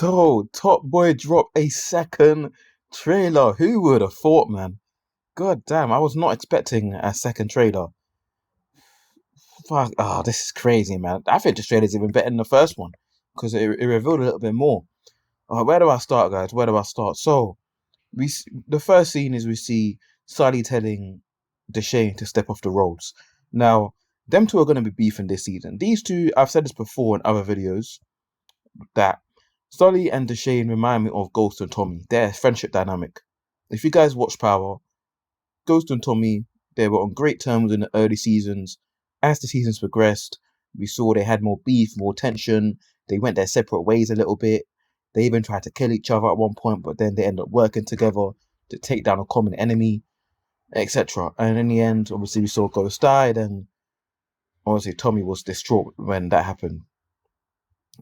So, Top Boy dropped a second trailer. Who would have thought, man? God damn, I was not expecting a second trailer. Fuck, this is crazy, man. I think the trailer's even better than the first one because it revealed a little bit more. Where do I start, guys? Where do I start? So, the first scene is we see Sully telling Dushane to step off the roads. Now, them two are going to be beefing this season. These two, I've said this before in other videos, that Sully and Dushane remind me of Ghost and Tommy. Their friendship dynamic. If you guys watch Power, Ghost and Tommy, they were on great terms in the early seasons. As the seasons progressed, we saw they had more beef, more tension. They went their separate ways a little bit. They even tried to kill each other at one point, but then they ended up working together to take down a common enemy, etc. And in the end, obviously, we saw Ghost died, and obviously Tommy was distraught when that happened.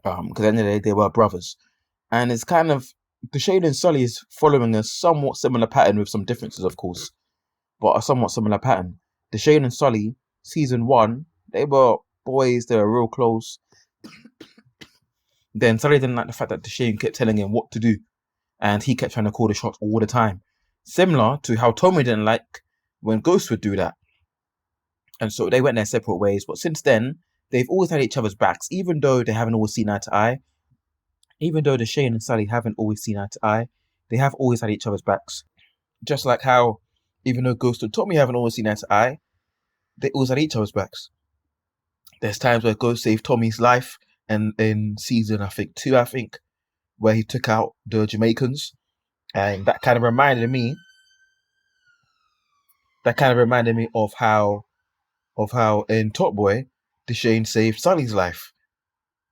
Because at the end of the day, they were brothers. And it's kind of, Dushane and Sully is following a somewhat similar pattern with some differences, of course, but a somewhat similar pattern. Dushane and Sully, season 1, they were boys, they were real close. Then Sully didn't like the fact that Dushane kept telling him what to do, and he kept trying to call the shots all the time. Similar to how Tommy didn't like when Ghost would do that. And so they went their separate ways, but since then, they've always had each other's backs, even though they haven't always seen eye to eye. Even though Dushane and Sully haven't always seen eye to eye, they have always had each other's backs. Just like how, even though Ghost and Tommy haven't always seen eye to eye, they always had each other's backs. There's times where Ghost saved Tommy's life, and in season, 2, where he took out the Jamaicans. And that kind of reminded me of how in Top Boy, Dushane saved Sully's life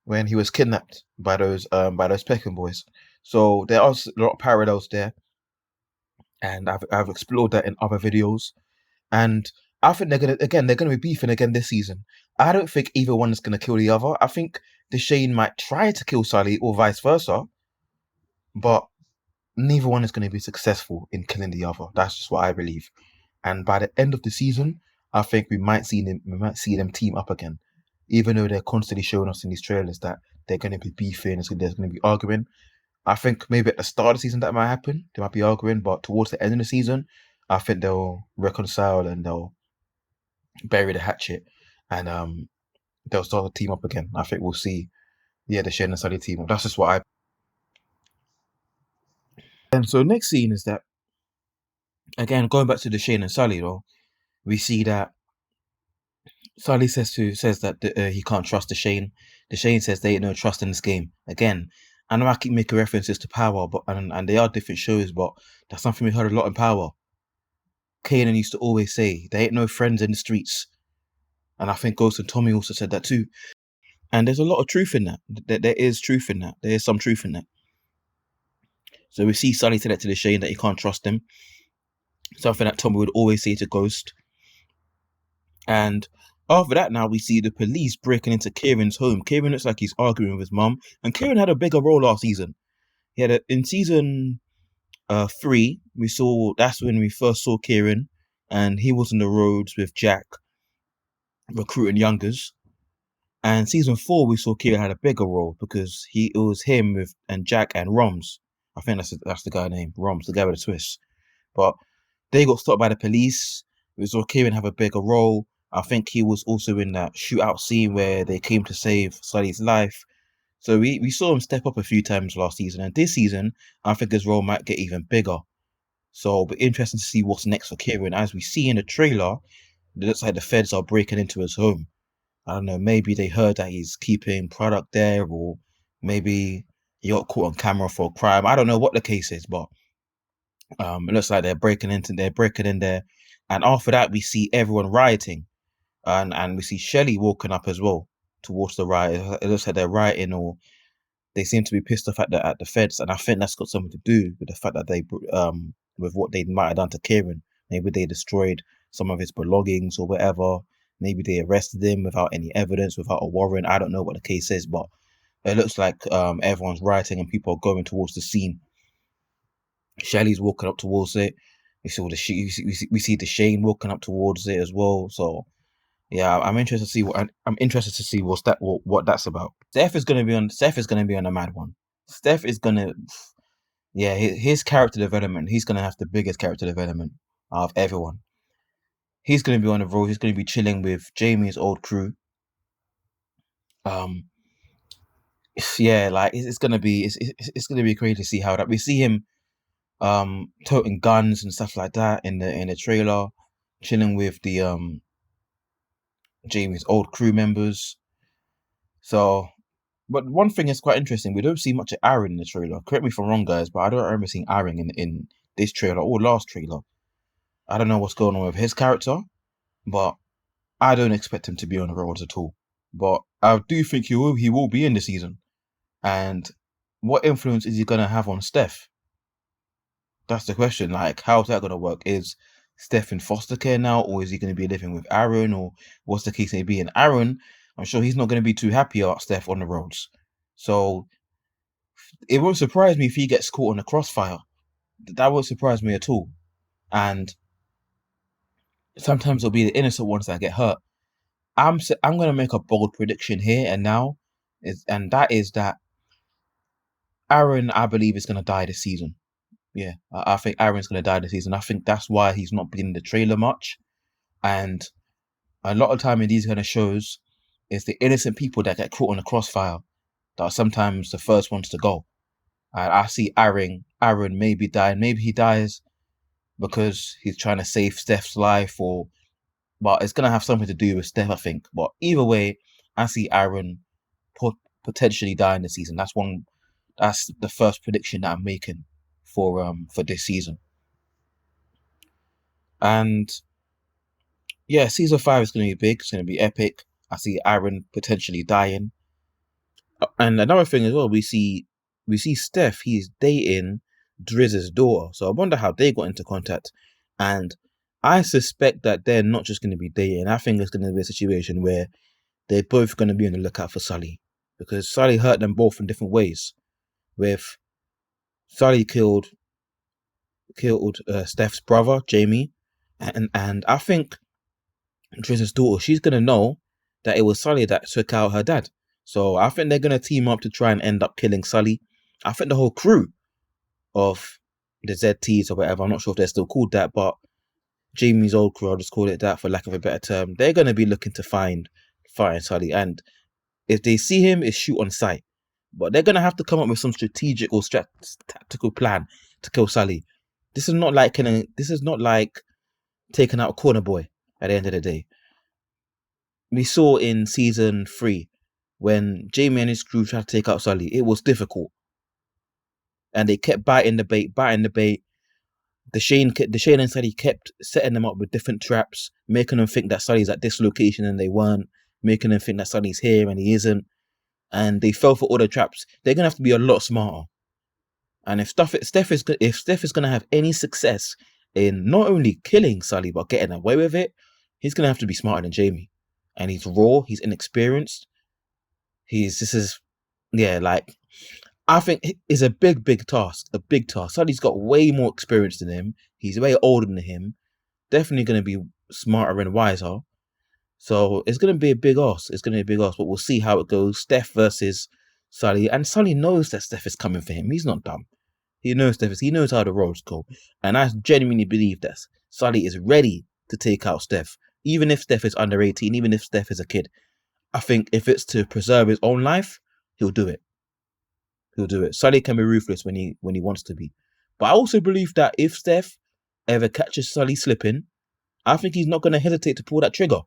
when he was kidnapped by those Peckham boys. So there are a lot of parallels there, and I've explored that in other videos. And I think they're gonna be beefing again this season. I don't think either one is gonna kill the other. I think Dushane might try to kill Sully or vice versa, but neither one is gonna be successful in killing the other. That's just what I believe. And by the end of the season, I think we might see them team up again. Even though they're constantly showing us in these trailers that they're going to be beefing, there's going to be arguing. I think maybe at the start of the season that might happen. They might be arguing, but towards the end of the season, I think they'll reconcile and they'll bury the hatchet, and they'll start to team up again. I think we'll see, the Dushane and Sully team up. That's just what I. And so next scene is that, again, going back to Dushane and Sully, though, we see that Sully says that he can't trust Dushane. Dushane says there ain't no trust in this game. Again, I know I keep making references to Power, but and they are different shows, but that's something we heard a lot in Power. Kanan used to always say, there ain't no friends in the streets. And I think Ghost and Tommy also said that too. And there's a lot of truth in that. There is truth in that. There is some truth in that. So we see Sully say that to Dushane that he can't trust him. Something that Tommy would always say to Ghost. And after that, now we see the police breaking into Kieran's home. Kieran looks like he's arguing with his mum, and Kieran had a bigger role last season. He had in season 3, that's when we first saw Kieran, and he was on the roads with Jaq, recruiting youngers. And season 4, we saw Kieran had a bigger role because it was him and Jaq and Roms. I think that's the guy named Roms, the guy with the twist. But they got stopped by the police. We saw Kieran have a bigger role. I think he was also in that shootout scene where they came to save Sully's life. So we saw him step up a few times last season. And this season, I think his role might get even bigger. So it'll be interesting to see what's next for Kieran. As we see in the trailer, it looks like the feds are breaking into his home. I don't know, maybe they heard that he's keeping product there, or maybe he got caught on camera for a crime. I don't know what the case is, but it looks like they're breaking in there. And after that, we see everyone rioting. And we see Shelley walking up as well towards the riot. It looks like they're rioting, or they seem to be pissed off at the feds, and I think that's got something to do with the fact that they with what they might have done to Kieran. Maybe they destroyed some of his belongings or whatever. Maybe they arrested him without any evidence, without a warrant. I don't know what the case is, but it looks like everyone's rioting and people are going towards the scene. Shelley's walking up towards it. We see Dushane walking up towards it as well. So yeah, I'm interested to see what that's about. Steph is gonna be on a mad one. Steph is gonna, yeah, his character development. He's gonna have the biggest character development out of everyone. He's gonna be on the road. He's gonna be chilling with Jamie's old crew. Um, yeah, like it's gonna be it's gonna be crazy to see how that we see him toting guns and stuff like that in the trailer, chilling with the Jamie's old crew members. So, but one thing is quite interesting. We don't see much of Aaron in the trailer. Correct me if I'm wrong, guys, but I don't remember seeing Aaron in this trailer or last trailer. I don't know what's going on with his character, but I don't expect him to be on the roads at all. But I do think he will be in the season. And what influence is he gonna have on Steph? That's the question. Like, how's that gonna work? Is Steph in foster care now, or is he gonna be living with Aaron, or what's the case may be? And Aaron, I'm sure he's not gonna be too happy about Steph on the roads. So it won't surprise me if he gets caught in a crossfire. That won't surprise me at all. And sometimes it'll be the innocent ones that get hurt. I'm gonna make a bold prediction here and now, and that is that Aaron, I believe, is gonna die this season. Yeah, I think Aaron's gonna die this season. I think that's why he's not been in the trailer much. And a lot of time in these kind of shows, it's the innocent people that get caught in the crossfire that are sometimes the first ones to go. And I see Aaron maybe dying. Maybe he dies because he's trying to save Steph's life, or but it's gonna have something to do with Steph, I think. But either way, I see Aaron potentially dying this season. That's the first prediction that I'm making for this season. And yeah, season 5 is gonna be big. It's gonna be epic. I see Aaron potentially dying. And another thing as well, we see Steph. He's dating Drizz's daughter. So I wonder how they got into contact. And I suspect that they're not just going to be dating. I think it's going to be a situation where they're both going to be on the lookout for Sully, because Sully hurt them both in different ways. With Sully killed Steph's brother Jamie, and I think Drizz's daughter, she's going to know that it was Sully that took out her dad. So I think they're going to team up to try and end up killing Sully. I think the whole crew of the ZTs or whatever, I'm not sure if they're still called that, but Jamie's old crew, I'll just call it that for lack of a better term, they're going to be looking to find Sully. And if they see him, it's shoot on sight. But they're going to have to come up with some strategic or tactical plan to kill Sully. This is not like taking out a corner boy at the end of the day. We saw in season 3 when Jamie and his crew tried to take out Sully, it was difficult. And they kept biting the bait. Dushane and Sully kept setting them up with different traps, making them think that Sully's at this location and they weren't, making them think that Sully's here and he isn't. And they fell for all the traps. They're going to have to be a lot smarter. And if Steph is going to have any success in not only killing Sully, but getting away with it, he's going to have to be smarter than Jamie. And he's raw, he's inexperienced. I think it's a big task. Sully's got way more experience than him. He's way older than him. Definitely going to be smarter and wiser. So it's going to be a big ask. But we'll see how it goes. Steph versus Sully. And Sully knows that Steph is coming for him. He's not dumb. He knows he knows how the roads go. And I genuinely believe that Sully is ready to take out Steph. Even if Steph is under 18, even if Steph is a kid. I think if it's to preserve his own life, he'll do it. Sully can be ruthless when he wants to be. But I also believe that if Steph ever catches Sully slipping, I think he's not going to hesitate to pull that trigger.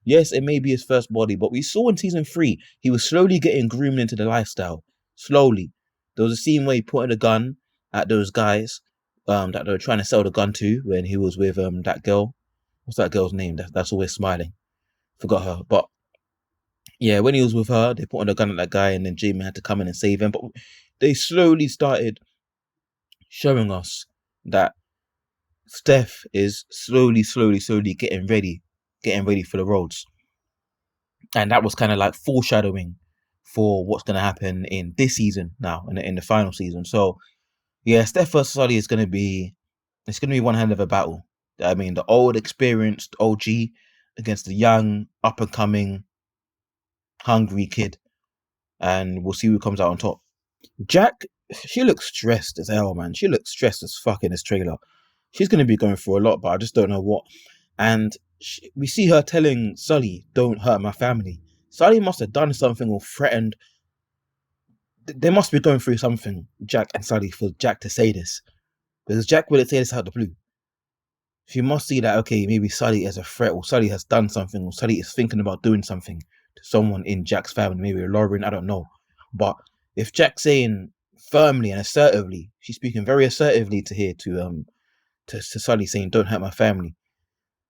Yes, it may be his first body, but we saw in season 3, he was slowly getting groomed into the lifestyle. Slowly. There was a scene where he pointed a gun at those guys that they were trying to sell the gun to when he was with that girl. What's that girl's name? That's always smiling. Forgot her. But yeah, when he was with her, they pointed a gun at that guy, and then Jamie had to come in and save him. But they slowly started showing us that Steph is slowly getting ready for the roads. And that was kind of like foreshadowing for what's going to happen in this season now, in the final season. So yeah, Steph versus Sully it's going to be one hell of a battle. I mean, the old experienced OG against the young, up and coming, hungry kid. And we'll see who comes out on top. Jaq, she looks stressed as hell, man. She looks stressed as fuck in this trailer. She's gonna be going through a lot, but I just don't know what. And we see her telling Sully, "Don't hurt my family." Sully must have done something or threatened. They must be going through something, Jaq and Sully, for Jaq to say this. Because Jaq wouldn't say this out of the blue. She must see that, okay, maybe Sully is a threat, or Sully has done something, or Sully is thinking about doing something to someone in Jaq's family, maybe Lauren, I don't know. But if Jaq's saying firmly and assertively, she's speaking very assertively to Sully, saying, "Don't hurt my family."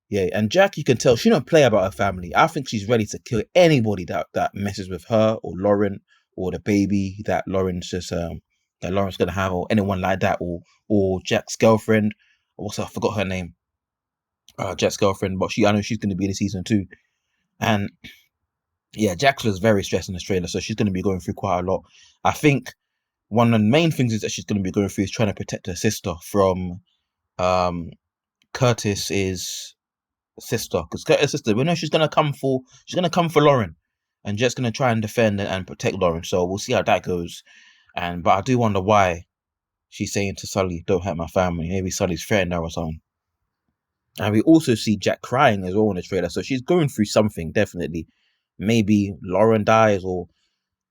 Yeah, and Jaq, you can tell she don't play about her family. I think she's ready to kill anybody that messes with her or Lauren or the baby that Lauren's gonna have, or anyone like that, or Jaq's girlfriend. Also, I forgot her name. Jaq's girlfriend, but I know she's gonna be in the season 2. And yeah, Jaq was very stressed in this trailer, so she's gonna be going through quite a lot. I think one of the main things is that she's gonna be going through is trying to protect her sister from um Curtis's sister, because Curtis' sister, we know she's gonna come for Lauren, and Jet's gonna try and defend and protect Lauren. So we'll see how that goes. But I do wonder why she's saying to Sully, "Don't hurt my family." Maybe Sully's threatened her or something. And we also see Jaq crying as well in the trailer, so she's going through something definitely. Maybe Lauren dies, or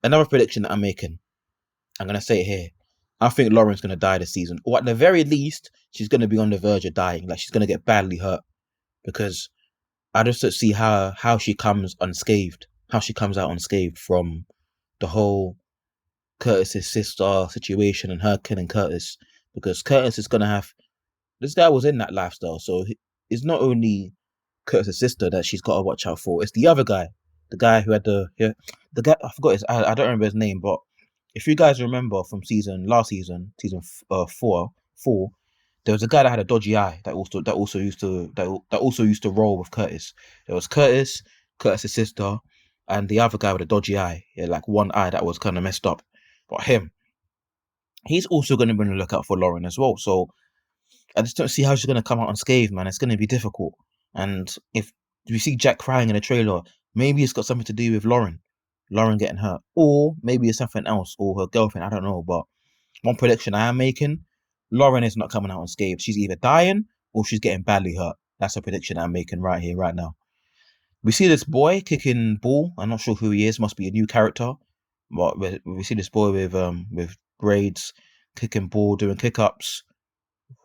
another prediction that I'm making. I'm gonna say it here. I think Lauren's gonna die this season, or at the very least, she's gonna be on the verge of dying. Like she's gonna get badly hurt, because I just don't see how she comes unscathed, how she comes out unscathed from the whole Curtis's sister situation and her killing Curtis, because Curtis is gonna have, this guy was in that lifestyle, so it's not only Curtis's sister that she's got to watch out for. It's the other guy, the guy who had the guy, I forgot I don't remember his name, but if you guys remember from last season, season 4, there was a guy that had a dodgy eye that also used to roll with Curtis. There was Curtis's sister, and the other guy with a dodgy eye, yeah, like one eye that was kind of messed up. But he's also going to be on the lookout for Lauren as well. So I just don't see how she's going to come out unscathed, man. It's going to be difficult. And if we see Jaq crying in the trailer, maybe it's got something to do with Lauren getting hurt, or maybe it's something else, or her girlfriend. I don't know, but one prediction I am making: Lauren is not coming out unscathed. She's either dying or she's getting badly hurt. That's a prediction I'm making right here, right now. We see this boy kicking ball. I'm not sure who he is. Must be a new character. But we see this boy with braids, kicking ball, doing kick ups.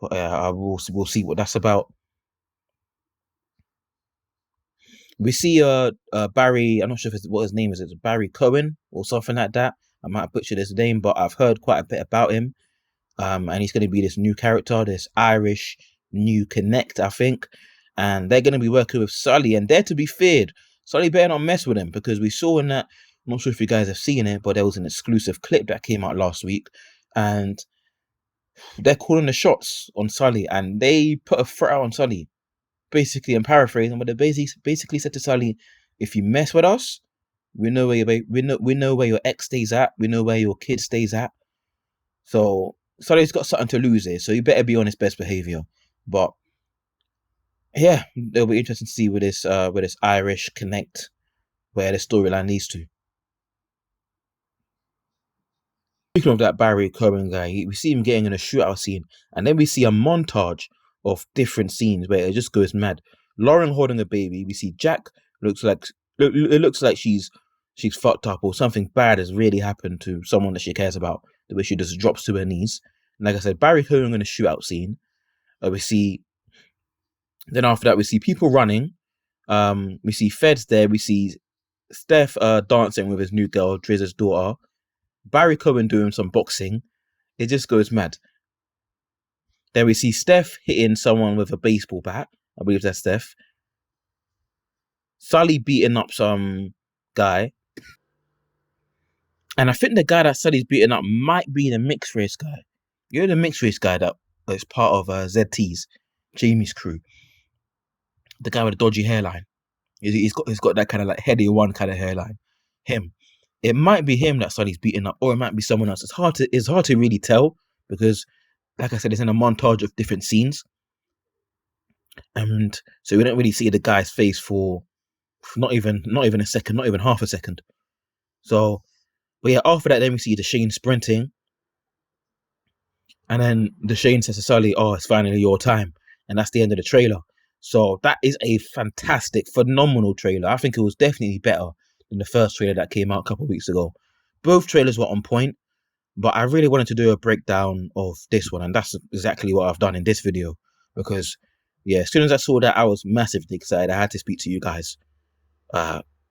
We'll see what that's about. We see Barry. I'm not sure what his name is. It's Barry Cohen or something like that. I might have butchered his name, but I've heard quite a bit about him. And he's going to be this new character, this Irish new connect, I think. And they're going to be working with Sully, and they're to be feared. Sully better not mess with him, because we saw in that, I'm not sure if you guys have seen it, but there was an exclusive clip that came out last week, and they're calling the shots on Sully, and they put a threat out on Sully, basically, I'm paraphrasing, but they basically said to Sully, "If you mess with us, we know where your ex stays at, we know where your kid stays at." So Sully's got something to lose here, so he better be on his best behavior. But yeah, it'll be interesting to see with this Irish connect, where the storyline leads to. Speaking of that Barry Cohen guy, we see him getting in a shootout scene, and then we see a montage of different scenes where it just goes mad. Lauren holding a baby. We see Jaq it looks like she's fucked up, or something bad has really happened to someone that she cares about. The way she just drops to her knees. And like I said, Barry Cohen in a shootout scene. We see. Then after that, we see people running. We see Feds there. We see Steph dancing with his new girl, Driz's daughter. Barry Cohen doing some boxing. It just goes mad. Then we see Steph hitting someone with a baseball bat. I believe that's Steph. Sully beating up some guy. And I think the guy that Sully's beating up might be the mixed race guy. You're the mixed race guy that is part of ZT's, Jamie's crew. The guy with the dodgy hairline. He's got that kind of like heady one kind of hairline. Him. It might be him that Sully's beating up, or it might be someone else. It's hard to really tell, because, like I said, it's in a montage of different scenes, and so we don't really see the guy's face for not even a second, not even half a second. So But yeah, after that, then we see Dushane sprinting, and then Dushane says to Sully, "Oh, it's finally your time," and that's the end of the trailer. So that is a fantastic, phenomenal trailer. I think it was definitely better than the first trailer that came out a couple of weeks ago. Both trailers were on point, but I really wanted to do a breakdown of this one, and that's exactly what I've done in this video. Because, yeah, as soon as I saw that, I was massively excited. I had to speak to you guys.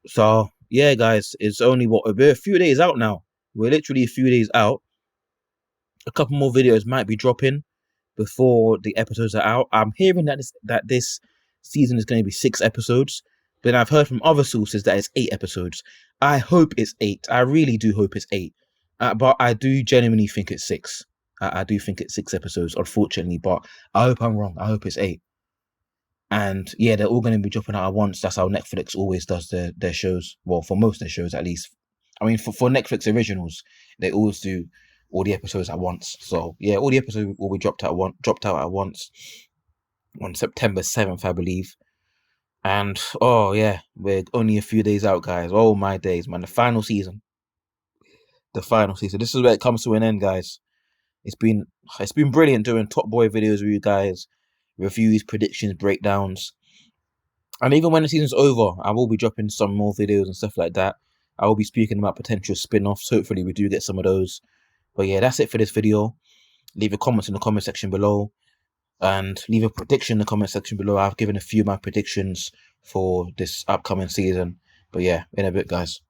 So yeah, guys, it's only we're a few days out now. We're literally a few days out. A couple more videos might be dropping before the episodes are out. I'm hearing that this season is going to be 6 episodes, but I've heard from other sources that it's 8 episodes. I hope it's 8. I really do hope it's 8. But I do genuinely think it's 6. I do think it's 6 episodes, unfortunately, but I hope I'm wrong. I hope it's 8. And yeah, they're all going to be dropping out at once. That's how Netflix always does their shows. Well, for most of their shows, at least. I mean, for Netflix originals, they always do all the episodes at once. So yeah, all the episodes will be dropped out at once on September 7th, I believe. And oh yeah, we're only a few days out, guys. Oh my days, man! The final season. This is where it comes to an end, guys. It's been brilliant doing Top Boy videos with you guys, reviews, predictions, breakdowns. And even when the season's over, I will be dropping some more videos and stuff like that. I will be speaking about potential spin-offs. Hopefully we do get some of those. But yeah, that's it for this video. Leave a comment in the comment section below. And leave a prediction in the comment section below. I've given a few of my predictions for this upcoming season. But yeah, in a bit, guys.